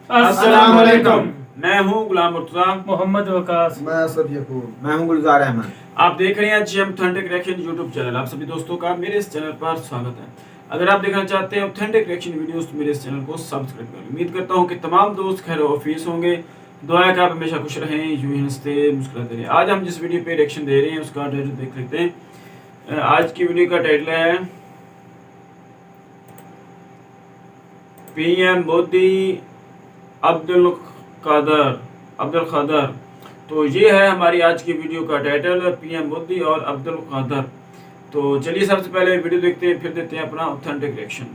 अस्सलाम वालेकुम। मैं हूँ गुलाम मुर्तजा, मोहम्मद वकास, मैं असद यकूब, मैं हूं गुलजार अहमद। आप देख रहे हैं GM authentic reaction YouTube channel. आप सभी दोस्तों का मेरे इस चैनल पर स्वागत है। अगर आप देखना चाहते हैं ऑथेंटिक रिएक्शन वीडियोस तो मेरे इस चैनल को सब्सक्राइब करें। उम्मीद करता हूँ कि तमाम दोस्त खैर ऑफिस होंगे। दुआ है कि आप हमेशा खुश रहें, यूं ही हंसते मुस्कुराते रहें। आज हम जिस वीडियो पे रिएक्शन दे रहे हैं उसका टाइटल देख लेते हैं। आज की वीडियो का टाइटल है PM मोदी अब्दुल खादर। तो ये है हमारी आज की वीडियो का टाइटल, PM मोदी और अब्दुल खादर। तो चलिए सबसे पहले वीडियो देखते हैं, फिर देते हैं अपना ऑथेंटिक रिएक्शन।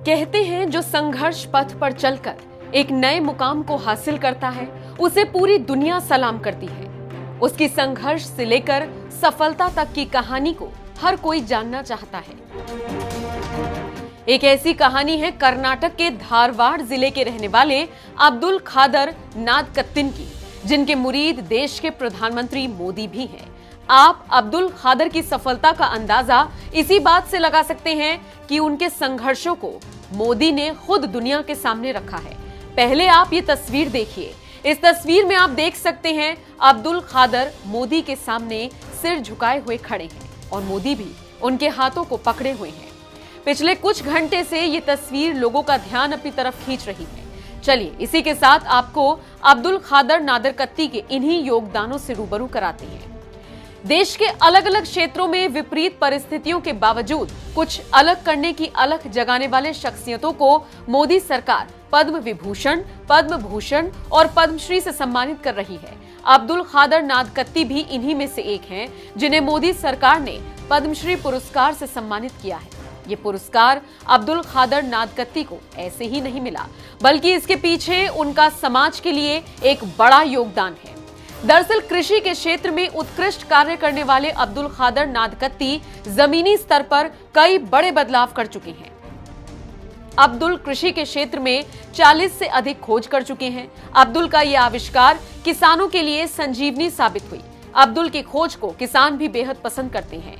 कहते हैं जो संघर्ष पथ पर चलकर एक नए मुकाम को हासिल करता है उसे पूरी दुनिया सलाम करती है। उसकी संघर्ष से लेकर सफलता तक की कहानी को हर कोई जानना चाहता है। एक ऐसी कहानी है कर्नाटक के धारवाड़ जिले के रहने वाले अब्दुल खादर नादकत्तिन की, जिनके मुरीद देश के प्रधानमंत्री मोदी भी हैं। आप अब्दुल खादर की सफलता का अंदाजा इसी बात से लगा सकते हैं कि उनके संघर्षों को मोदी ने खुद दुनिया के सामने रखा है। पहले आप ये तस्वीर देखिए। इस तस्वीर में आप देख सकते हैं अब्दुल खादर मोदी के सामने सिर झुकाए हुए खड़े हैं और मोदी भी उनके हाथों को पकड़े हुए हैं। पिछले कुछ घंटे से ये तस्वीर लोगों का ध्यान अपनी तरफ खींच रही है। चलिए इसी के साथ आपको अब्दुल खादर नादरकत्ती के इन्हीं योगदानों से रूबरू कराते हैं। देश के अलग अलग क्षेत्रों में विपरीत परिस्थितियों के बावजूद कुछ अलग करने की अलख जगाने वाले शख्सियतों को मोदी सरकार पद्म विभूषण, पद्म भूषण और पद्मश्री से सम्मानित कर रही है। अब्दुल खादर नादकत्ती भी इन्हीं में से एक हैं, जिन्हें मोदी सरकार ने पद्मश्री पुरस्कार से सम्मानित किया है। ये पुरस्कार अब्दुल खादर नादकत्ती को ऐसे ही नहीं मिला, बल्कि इसके पीछे उनका समाज के लिए एक बड़ा योगदान है। दरअसल कृषि के क्षेत्र में उत्कृष्ट कार्य करने वाले अब्दुल खादर नादकत्ती जमीनी स्तर पर कई बड़े बदलाव कर चुके हैं। अब्दुल कृषि के क्षेत्र में 40 से अधिक खोज कर चुके हैं। अब्दुल का यह आविष्कार किसानों के लिए संजीवनी साबित हुई। अब्दुल की खोज को किसान भी बेहद पसंद करते हैं।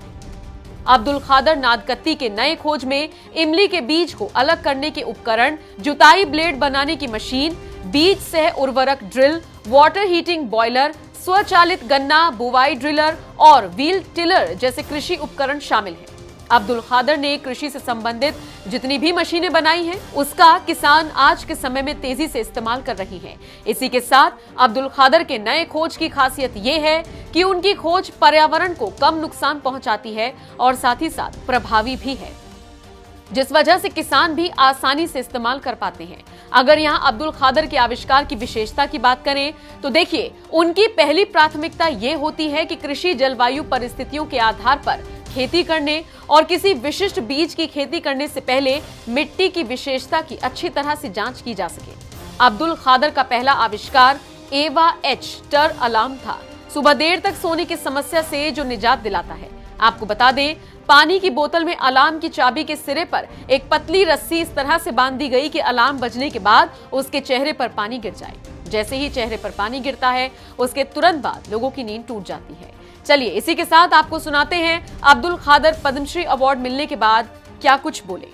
अब्दुल खादर नादकत्ती के नए खोज में इमली के बीज को अलग करने के उपकरण, जुताई ब्लेड बनाने की मशीन, बीज सह उर्वरक ड्रिल, वाटर हीटिंग बॉयलर, स्वचालित गन्ना बुवाई ड्रिलर और व्हील टिलर जैसे कृषि उपकरण शामिल हैं। अब्दुल खादर ने कृषि से संबंधित जितनी भी मशीनें बनाई हैं, उसका किसान आज के समय में तेजी से इस्तेमाल कर रही हैं। इसी के साथ अब्दुल खादर के नए खोज की खासियत ये है कि उनकी खोज पर्यावरण को कम नुकसान पहुंचाती है और साथ ही साथ प्रभावी भी है, जिस वजह से किसान भी आसानी से इस्तेमाल कर पाते हैं। अगर यहाँ अब्दुल खादर के आविष्कार की विशेषता की बात करें तो देखिए, उनकी पहली प्राथमिकता ये होती है कि कृषि जलवायु परिस्थितियों के आधार पर खेती करने और किसी विशिष्ट बीज की खेती करने से पहले मिट्टी की विशेषता की अच्छी तरह से जांच की जा सके। अब्दुल खादर का पहला आविष्कार एवा एच टर अलार्म था, सुबह देर तक सोने की समस्या से जो निजात दिलाता है। आपको बता दें, पानी की बोतल में अलार्म की चाबी के सिरे पर एक पतली रस्सी इस तरह से बांध दी गई कि अलार्म बजने के बाद उसके चेहरे पर पानी गिर जाए। जैसे ही चेहरे पर पानी गिरता है, उसके तुरंत बाद लोगों की नींद टूट जाती है। चलिए इसी के साथ आपको सुनाते हैं अब्दुल खादर पद्मश्री अवार्ड मिलने के बाद क्या कुछ बोले।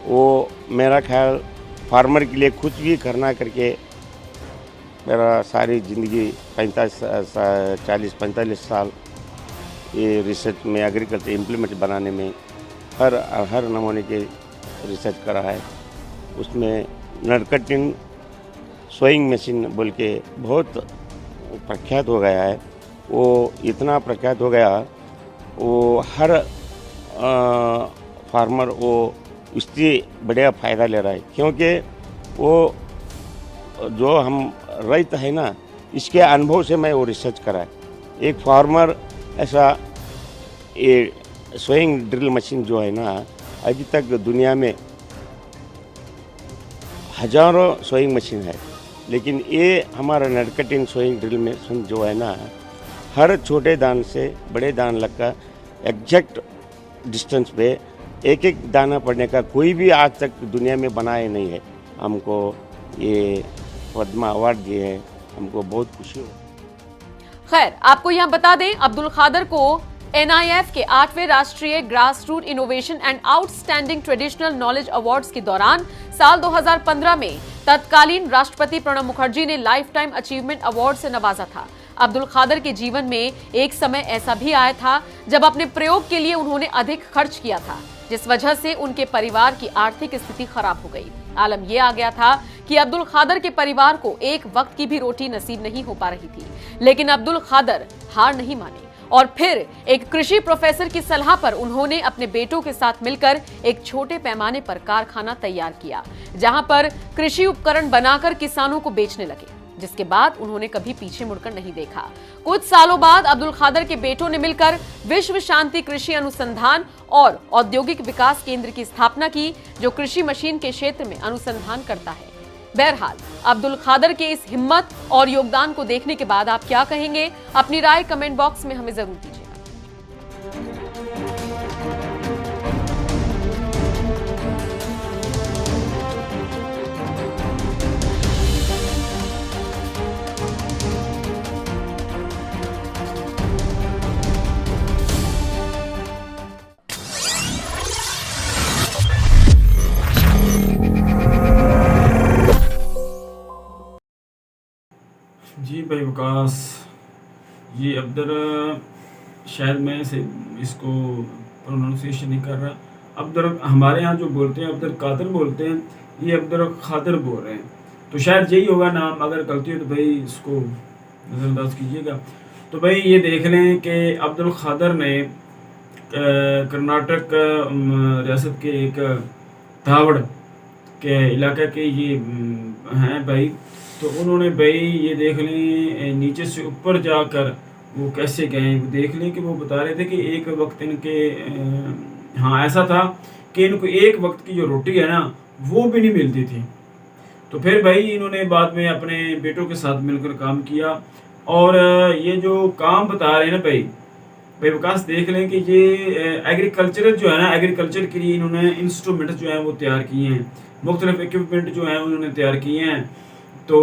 वो मेरा ख्याल फार्मर के लिए कुछ भी करना करके मेरा सारी ज़िंदगी 40-45 साल ये रिसर्च में एग्रीकल्चर इम्प्लीमेंट बनाने में हर नमूने के रिसर्च करा है। उसमें नादकत्ती सोइंग मशीन बोल के बहुत प्रख्यात हो गया है। वो इतना प्रख्यात हो गया, वो हर फार्मर वो उससे बढ़िया फ़ायदा ले रहा है, क्योंकि वो जो हम रैत है ना, इसके अनुभव से मैं वो रिसर्च करा है। एक फार्मर ऐसा ये सोइंग ड्रिल मशीन जो है ना, अभी तक दुनिया में हजारों सोइंग मशीन है, लेकिन ये हमारा नादकत्ती सोइंग ड्रिल मशीन जो है ना, हर छोटे दान से बड़े दान लग का एग्जैक्ट डिस्टेंस पे एक एक दाना पड़ने का कोई भी आज तक दुनिया में बनाया नहीं है। हमको ये पद्मा अवार्ड दिए हैं, हमको बहुत खुशी हो। खैर, आपको यहां बता दें, अब्दुल खादर को NIF के 8वें राष्ट्रीय grass root innovation and outstanding traditional knowledge awards के दौरान साल 2015 में तत्कालीन राष्ट्रपति प्रणब मुखर्जी ने लाइफ टाइम अचीवमेंट अवार्ड से नवाजा था। अब्दुल खादर के जीवन में एक समय ऐसा भी आया था जब अपने प्रयोग के लिए उन्होंने अधिक खर्च किया था, जिस वजह से उनके परिवार की आर्थिक स्थिति खराब हो गई। आलम यह आ गया था कि अब्दुल खादर के परिवार को एक वक्त की भी रोटी नसीब नहीं हो पा रही थी, लेकिन अब्दुल खादर हार नहीं माने और फिर एक कृषि प्रोफेसर की सलाह पर उन्होंने अपने बेटों के साथ मिलकर एक छोटे पैमाने पर कारखाना तैयार किया, जहां पर कृषि उपकरण बनाकर किसानों को बेचने लगे, जिसके बाद उन्होंने कभी पीछे मुड़कर नहीं देखा। कुछ सालों बाद अब्दुल खादर के बेटों ने मिलकर विश्व शांति कृषि अनुसंधान और औद्योगिक विकास केंद्र की स्थापना की, जो कृषि मशीन के क्षेत्र में अनुसंधान करता है। बहरहाल, अब्दुल खादर के इस हिम्मत और योगदान को देखने के बाद आप क्या कहेंगे? अपनी राय कमेंट बॉक्स में हमें जरूर दीजिए। जी भाई विकास, ये अब्दुल, शायद मैं से इसको प्रोनाउंसिएशन नहीं कर रहा। अब्दुल, हमारे यहाँ जो बोलते हैं अब्दुल कादर बोलते हैं, ये अब्दुल खादर बोल रहे हैं, तो शायद यही होगा नाम। अगर गलती हो तो भाई इसको नज़रअंदाज कीजिएगा। तो भाई ये देख लें कि अब्दुल खादर ने कर्नाटक रियासत के एक धावड़ के इलाके के ये हैं भाई। तो उन्होंने भाई ये देख लें नीचे से ऊपर जाकर वो कैसे गए, वो देख लें कि वो बता रहे थे कि एक वक्त इनके हाँ ऐसा था कि इनको एक वक्त की जो रोटी है ना वो भी नहीं मिलती थी। तो फिर भाई इन्होंने बाद में अपने बेटों के साथ मिलकर काम किया। और ये जो काम बता रहे हैं ना भाई विकास, देख लें कि ये एग्रीकल्चर जो है ना, एग्रीकल्चर के लिए इन्होंने इंस्ट्रूमेंट जो है वो तैयार किए हैं, मुख्तलिफ इक्विपमेंट जो है उन्होंने तैयार किए हैं। तो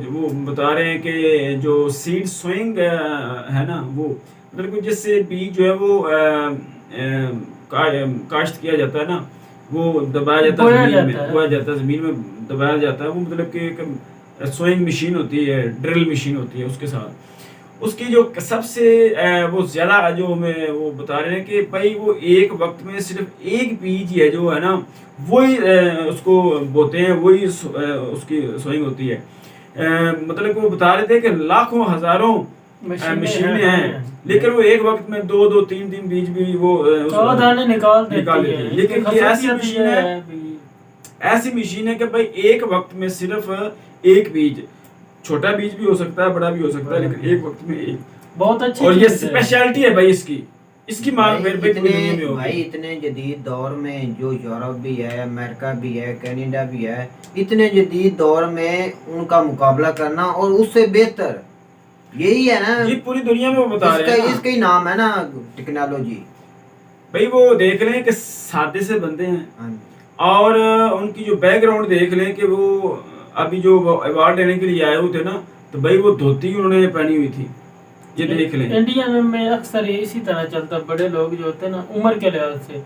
वो बता रहे हैं कि जो सीड सोइंग है ना, वो मतलब जिससे बीज जो है वो काश्त किया जाता है ना, वो दबाया जाता है ज़मीन में, बोया जाता है ज़मीन में, दबाया जाता है। वो मतलब कि एक सोइंग मशीन होती है, ड्रिल मशीन होती है, उसके साथ उसकी जो सबसे वो ज़्यादा जो हमें वो बता रहे हैं कि भाई वो एक वक्त में सिर्फ एक बीज है जो है ना वही उसको बोते हैं, वही उसकी सोइंग होती है। मतलब कि वो बता रहे थे कि लाखों हज़ारों मशीनें हैं, लेकिन वो एक वक्त में दो तीन बीज भी वो दाने निकाल देती है। लेकिन ये ऐसी मशीन है, ऐसी मशीन है कि भाई एक वक्त में सिर्फ एक बीज, छोटा बीज भी हो सकता है, बड़ा भी हो सकता है, लेकिन एक वक्त में एक, बहुत अच्छी। और ये स्पेशलिटी है भाई इसकी मांग फिर पूरी दुनिया में होगी। भाई इतने जदीद दौर में जो यूरोप भी है, अमेरिका भी है, कनाडा भी है, इतने जदीद दौर में उनका मुकाबला करना और उससे बेहतर यही है ना, ये पूरी दुनिया में वो बता रहे हैं। इसका ही नाम है ना टेक्नोलॉजी। भाई वो देख लें कि सादे से बंदे हैं और उनकी जो बैकग्राउंड देख लें कि वो अभी जो अवार्ड लेने के लिए आए हुए थे ना, तो भाई वो धोती उन्होंने पहनी हुई थी, ये देख लें। इंडिया में अक्सर इसी तरह चलता, बड़े लोग जो होते हैं ना उम्र के लिहाज से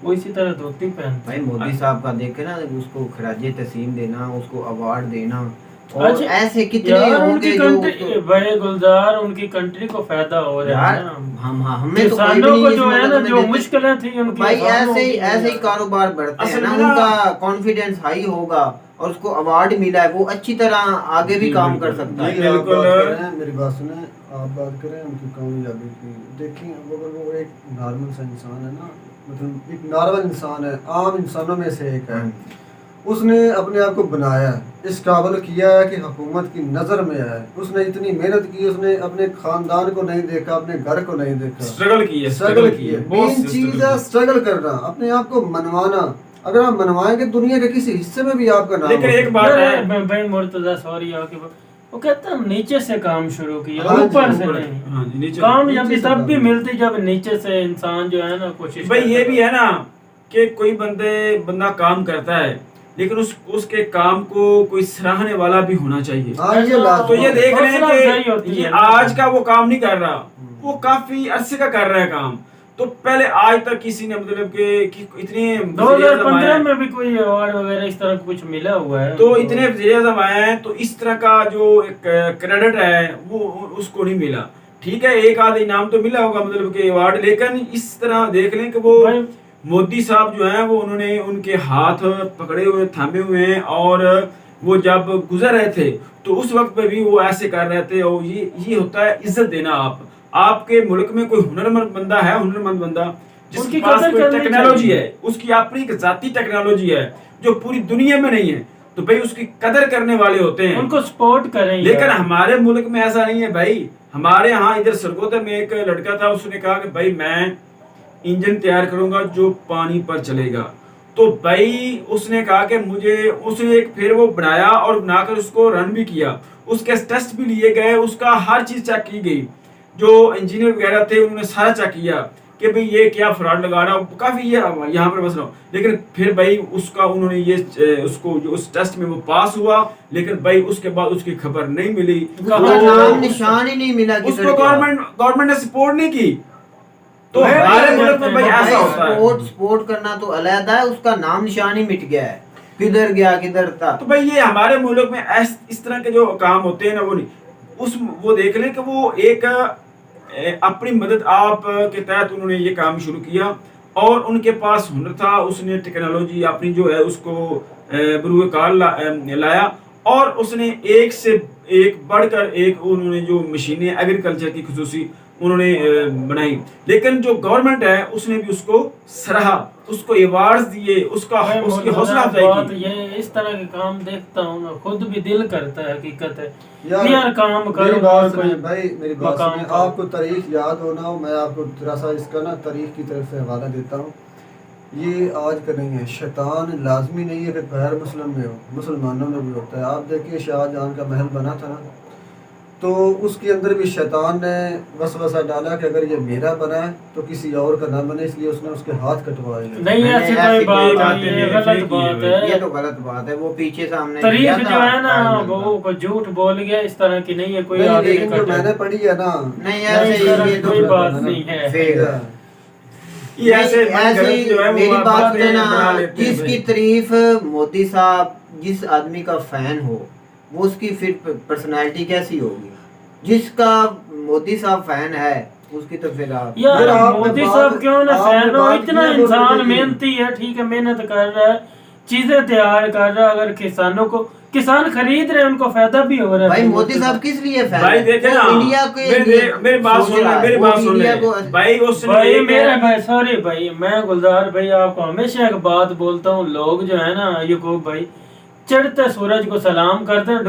वो इसी तरह धोती पहनते। भाई मोदी साहब का देखे ना, उसको खराजे तस्लीम देना, उसको अवार्ड देना, और अच्छा, ऐसे कितने होंगे जो बड़े गुलजार उनकी कंट्री को फायदा हो रहा है। हमें तो कोई को जो है ना जो मुश्किलें थी उनकी, भाई ऐसे ही कारोबार बढ़ते हैं ना, उनका कॉन्फिडेंस हाई होगा और उसको अवार्ड मिला है, वो अच्छी तरह आगे भी काम कर सकता है। मेरी बात सुने, आप बात करें उनकी कामयाबी की, देखिए अगर वो एक नॉर्मल सा इंसान है ना, मतलब एक नॉर्मल इंसान है, आम इंसानों में से एक है, उसने अपने आप को बनाया, इस काबिल किया है कि हुकूमत की नज़र में आए। उसने इतनी मेहनत की, उसने अपने खानदान को नहीं देखा, अपने घर को नहीं देखा, स्ट्रगल किया। मेन चीज़ है स्ट्रगल करना, अपने आप को मनवाना। अगर आप मनवाएंगे दुनिया के किसी हिस्से में भी आपका नाम, लेकिन एक बात है भाई मुर्तजा, सॉरी आपके वो कहता है नीचे से काम शुरू किया, हाँ जी, ऊपर से ऊपर, नहीं। हाँ जी, नीचे कामयाबी नीचे से तब भी काम। मिलती जब नीचे से इंसान जो है ना कोशिश भाई ये करता भी है ना कि कोई बंदा काम करता है लेकिन उसके काम को कोई सराहने वाला भी होना चाहिए। हाँ ये लास्ट तो ये बात है। देख रहे हौसला अफजाई हैं होती कि ये है ना। आज का वो काम नहीं कर रहा, वो काफी अरसे का कर रहा है काम। तो पहले आज तक किसी ने मतलब कि इतने 2015 में भी कोई अवार्ड वगैरह इस तरह का कुछ मिला हुआ है तो इतने वज़ीर-ए-आज़म आए हैं तो इस तरह का जो एक क्रेडिट है वो उसको नहीं मिला। ठीक है, एक आध इनाम तो मिला होगा मतलब कि अवार्ड, लेकिन इस तरह देख लें कि वो भाई मोदी साहब जो हैं वो उन्होंने उनके हाथ पकड़े हुए थामे हुए हैं और वो जब गुजर रहे थे तो उस वक्त पे भी वो ऐसे कर रहे थे। और ये होता है इज्जत देना। आपके मुल्क में कोई हुनरमंद बंदा है, हुनरमंद बंदा जिसके उनकी पास कदर कोई करनी टेक्नोलॉजी चाहिए। है, उसकी अपनी एक जाती टेक्नोलॉजी है जो पूरी दुनिया में नहीं है, तो भाई उसकी कदर करने वाले होते हैं। उनको सपोर्ट करें लेकिन यार। हमारे मुल्क में ऐसा नहीं है भाई। हमारे यहाँ इधर सरगोदा में एक लड़का था, उसने कहा कि भाई मैं इंजन तैयार करूंगा जो पानी पर चलेगा। तो भाई उसने कहा कि उसने एक फिर वो बनाया और बनाकर उसको रन भी किया, उसके टेस्ट भी लिए गए, उसका हर चीज चेक की गई। जो इंजीनियर वगैरह थे उन्होंने सारा चेक किया कि भाई ये क्या फ्रॉड लगा रहा, काफी ये यहाँ पर बस रहा हूँ। लेकिन फिर भाई उसका उन्होंने ये उसको जो उस टेस्ट में वो पास हुआ, लेकिन भाई उसके बाद उसकी खबर नहीं मिली, उसका कहाँ नाम निशान ही नहीं मिला किधर उसको गया। गवर्नमेंट ने सपोर्ट नहीं की। तो भाई, हमारे मुल्क में भाई भाई, ऐसा होता है। सपोर्ट करना तो अलग है, उसका नाम निशान ही मिट गया है, किधर गया किधर था। तो भाई ये हमारे मुल्क में इस तरह के जो काम होते हैं ना, वो नहीं वो देख लें कि वो एक अपनी मदद आप के तहत उन्होंने ये काम शुरू किया और उनके पास हुनर था, उसने टेक्नोलॉजी अपनी जो है उसको बरूए कार लाया और उसने एक से एक बढ़कर एक उन्होंने जो मशीनें एग्रीकल्चर की खुसूसी उन्होंने बनाई। लेकिन जो गवर्नमेंट है उसने भी उसको सराहा, उसको अवार्ड्स दिए, उसकी हौसला अफजाई बात की। ये इस तरह के काम देखता हूँ ना, खुद भी दिल करता है, हकीकत है यार काम मेरी करो बात और सुनिए कोई भाई, मेरी बात मकाम सुनिए। पाओ। आपको तारीख याद हो ना हो, मैं आपको थोड़ा सा इसका ना तारीख की तरफ से हवाला देता हूँ। ये आज का नहीं है, शैतान लाजमी नहीं है कि गैर मुस्लिम में हो, मुसलमानों में भी होता है। आप देखिए शाहजहां का महल बना था ना, तो उसके अंदर भी शैतान ने वसवसा डाला कि अगर ये मेरा बना है तो किसी और का ना बने, इसलिए उसने उसके हाथ कटवाए। नहीं ऐसी कोई बात नहीं है, गलत बात ये है। तो गलत बात है, वो पीछे सामने तारीख किया जो था, है ना फाइनल वो था। कोई झूठ बोल गया, इस तरह की नहीं है कोई नहीं, आगे लेकिन जो कटे। मैंने पढ़ी है ना, नहीं नहीं, ऐसे इस तरह ये की तो कोई गलत बात है ना, नहीं है। फेक है। ये ऐसे ऐसी मनगढ़ंत जो है वो मेरी आप बात बातें है ना, बना लेते हैं जिसकी भाई। तारीफ मोदी साहब, जिस आदमी का फैन हो वो उसकी फिर पर्सनालिटी कैसी होगी। जिसका मोदी साहब फैन है उसकी तो फिर आप यार यार, आपने मोदी बात- साहब क्यों ना आपने फैन हो, बात इतना की है, इंसान बोलने के लिए। मेहनती है, ठीक है मेहनत कर रहा है, चीजें तैयार कर रहा है, अगर किसानों को किसान खरीद रहे हैं उनको फायदा भी हो रहा है। भाई मोदी साहब किस लिए फैन भाई है? देखे वो ना, इंडिया के लिए मेरी बात सोच सुन रहा ले, है, मेरी वो बात सुन इंडिया ले को भाई। उसने भाई एक- मेरा भाई सॉरी भाई, मैं गुलजार भाई आपको हमेशा एक बात बोलता हूँ, लोग जो है ना यूकुब भाई चढ़ते सूरज को सलाम करते हैं,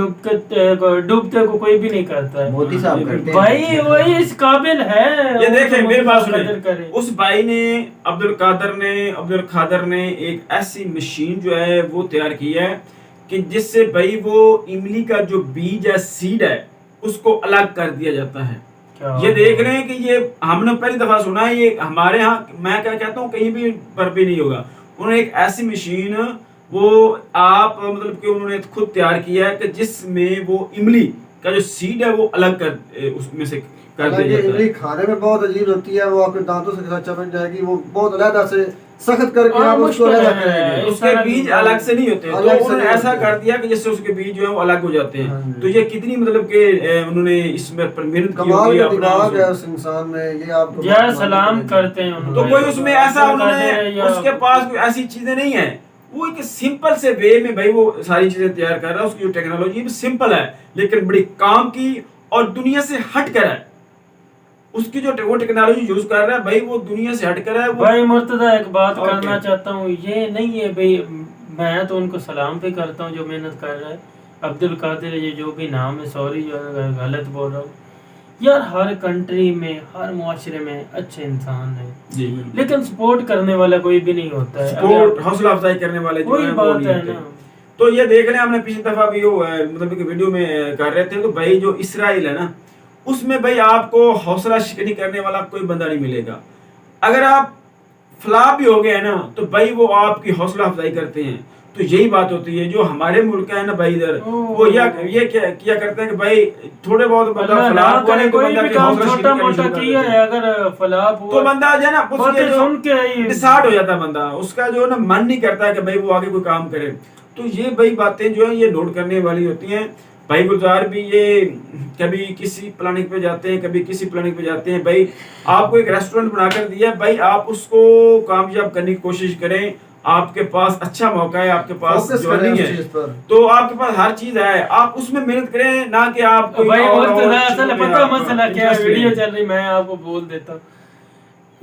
डूबते को कोई भी नहीं करता है। मोदी साहब करते हैं। भाई वही इस काबिल है। ये देखें वो मेरी बात मोदी साहब कदर करे। सुने, उस भाई ने अब्दुल खादर ने एक ऐसी मशीन जो है वो तैयार की है कि जिससे भाई वो इमली का जो बीज है, सीड है, उसको अलग कर दिया जाता है। क्या ये देख रहे हैं कि ये हमने पहली दफा सुना है, ये हमारे यहाँ मैं क्या कहता हूँ कहीं भी पर भी नहीं होगा। उन्होंने एक ऐसी मशीन वो आप मतलब कि उन्होंने खुद तैयार किया है कि जिसमें वो इमली का जो सीड है वो अलग कर उसमें से कर दिया हालांकि जाता इमली है। खाने में बहुत अजीब होती है, वो आपके दांतों से साथ चबक जाएगी, वो बहुत अलग से सख्त करके हाँ, आप उसको मुश्किल अलग है। करेंगे। उसके बीज अलग से नहीं होते, तो अलग से उन्होंने नहीं ऐसा होते। कर दिया कि जिससे उसके बीज जो है वो अलग हो जाते हाँ हैं। जी। तो ये कितनी मतलब कि उन्होंने इसमें पर मेहनत की कमाल होगी का अपना दिमाग है उस- उस इंसान में, ये आपको यार सलाम करते हैं उनको। तो कोई उसमें ऐसा उन्होंने या- उसके पास कोई ऐसी चीजें नहीं है, वो एक सिंपल से वे में भाई वो सारी चीजें तैयार कर रहा है। उसकी जो टेक्नोलॉजी भी सिंपल है लेकिन बड़ी काम की और दुनिया से हट कर है। उसकी जो वो टेक्नोलॉजी यूज कर रहा है भाई वो दुनिया से हट कर है वो। भाई मुर्तजा एक बात और करना क्या? चाहता हूँ, ये नहीं है भाई, मैं तो उनको सलाम भी करता हूँ जो मेहनत कर रहा है। अब्दुल कादिर ये जो भी नाम है, सॉरी जो है गलत बोल रहा हूँ यार, हर कंट्री में हर मुआशरे में अच्छे इंसान है, जी बिल्कुल। लेकिन सपोर्ट करने वाला कोई भी नहीं होता है। सपोर्ट हौसला अफजाई करने वाले जो वही हैं वो बात नहीं है होते। ना। तो ये देख लें, हमने पिछली दफा भी वो मतलब एक वीडियो में कर रहे थे, तो भाई जो इसराइल है ना, उसमें भाई आपको हौसला शिकनी करने वाला कोई बंदा नहीं मिलेगा। अगर आप फ्लॉप भी हो गए ना, तो भाई वो आपकी हौसला अफजाई करते हैं। तो यही बात होती है जो हमारे मुल्क का है ना भाई, इधर वो ये क्या करते हैं कि भाई थोड़े बहुत बंदा फ्लॉप हुआ नहीं तो बंदा की हौसला छोटा शिकनी मोटा करनी किया शुरू है, कर देते हैं। अगर फ्लॉप हुआ तो बंदा जो है ना उसके सुन के जो डिसार्ड हो जाता है बंदा, उसका जो है ना मन नहीं करता है कि भाई वो आगे कोई काम करे। तो ये भाई बातें जो है ये नोट करने वाली होती हैं। भाई गुलजार भी ये कभी किसी प्लानिंग पे जाते हैं, कभी किसी प्लानिंग पे जाते हैं। भाई आपको एक रेस्टोरेंट बनाकर दिया, भाई आप उसको कामयाब करने की कोशिश करें। आपके पास अच्छा मौका है, आपके पास फोकस जो करें नहीं उस है, चीज पर। तो आपके पास हर चीज है, आप उसमें मेहनत करें, ना कि आप कोई भाई और असल चीजों में पता आप मसला क्या है, interest वीडियो लें। चल रही, मैं आपको बोल देता हूँ।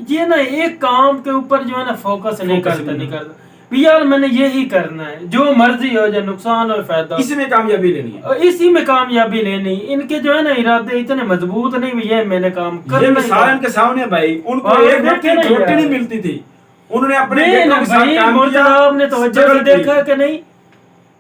ये ना एक काम के ऊपर जो है ना फोकस नहीं करता भी यार मैंने यही करना है, जो मर्जी हो जाए, नुकसान और फायदा, इसी में कामयाबी लेनी है। और इसी में कामयाबी लेनी। इनके जो है ना इरादे इतने मजबूत नहीं भी ये मैंने काम ये करना ही मिसाल करना। इनके सामने भाई, उनको हाँ, एक वक्त देखे की नहीं रोटी यार। नहीं मिलती थी, उन्होंने अपने नहीं बेटों ना के साथ भाई, काम किया, मुर्तजा आपने तो वजह struggle से की। देखा कि नहीं,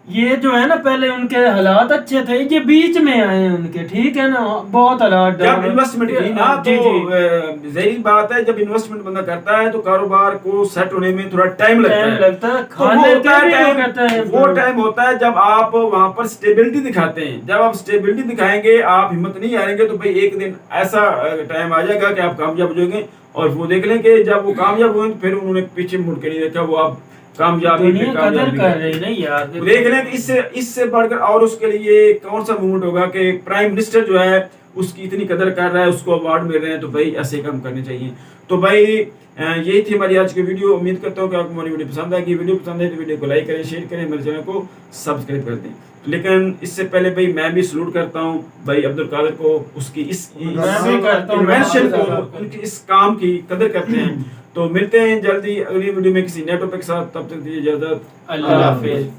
ये जो है ना पहले उनके हालात अच्छे थे, ये बीच में आए हैं उनके, ठीक है ना, बहुत हालात जब डाउन- इन्वेस्टमेंट की ना, जी तो जी जाहिर बात है जब इन्वेस्टमेंट बंदा करता है तो कारोबार को सेट होने में थोड़ा टाइम लगता टाइम है। लगता है, तो वो खाने होता के है भी वो कहता है वो टाइम होता है जब आप वहां पर स्टेबिलिटी दिखाते हैं। जब आप स्टेबिलिटी दिखाएंगे, आप हिम्मत नहीं हारेंगे, तो भाई एक दिन ऐसा टाइम आ जाएगा कि आप कामयाब हो जाएंगे। और वो देख लें कि जब वो कामयाब हुए तो फिर उन्होंने पीछे मुड़ के नहीं देखा, वो आप कामयाबी दुनिया पे कदर कामयाबी कर रही नहीं यार। देख लें कि इससे बढ़कर और उसके लिए कौन सा मूवमेंट होगा कि प्राइम मिनिस्टर जो है उसकी इतनी कदर कर रहा है, उसको अवार्ड मिल रहे हैं। तो भाई ऐसे काम करने चाहिए। तो भाई यही थी हमारी आज की वीडियो। उम्मीद करता हूँ कि आपको हमारी वीडियो पसंद आएगी। वीडियो पसंद है तो वीडियो को लाइक करें, शेयर करें, मेरे चैनल को सब्सक्राइब कर दें। लेकिन इससे पहले भाई मैं भी सलूट करता हूँ भाई अब्दुल कादिर को, उसकी इस मैं भी करता हूँ, इन्वेंशन मैं को, उनकी इस काम की कदर करते हैं। तो मिलते हैं जल्दी अगली वीडियो में किसी नए टॉपिक के साथ, तब तक दीजिए इजाजत। अल्लाह हाफिज।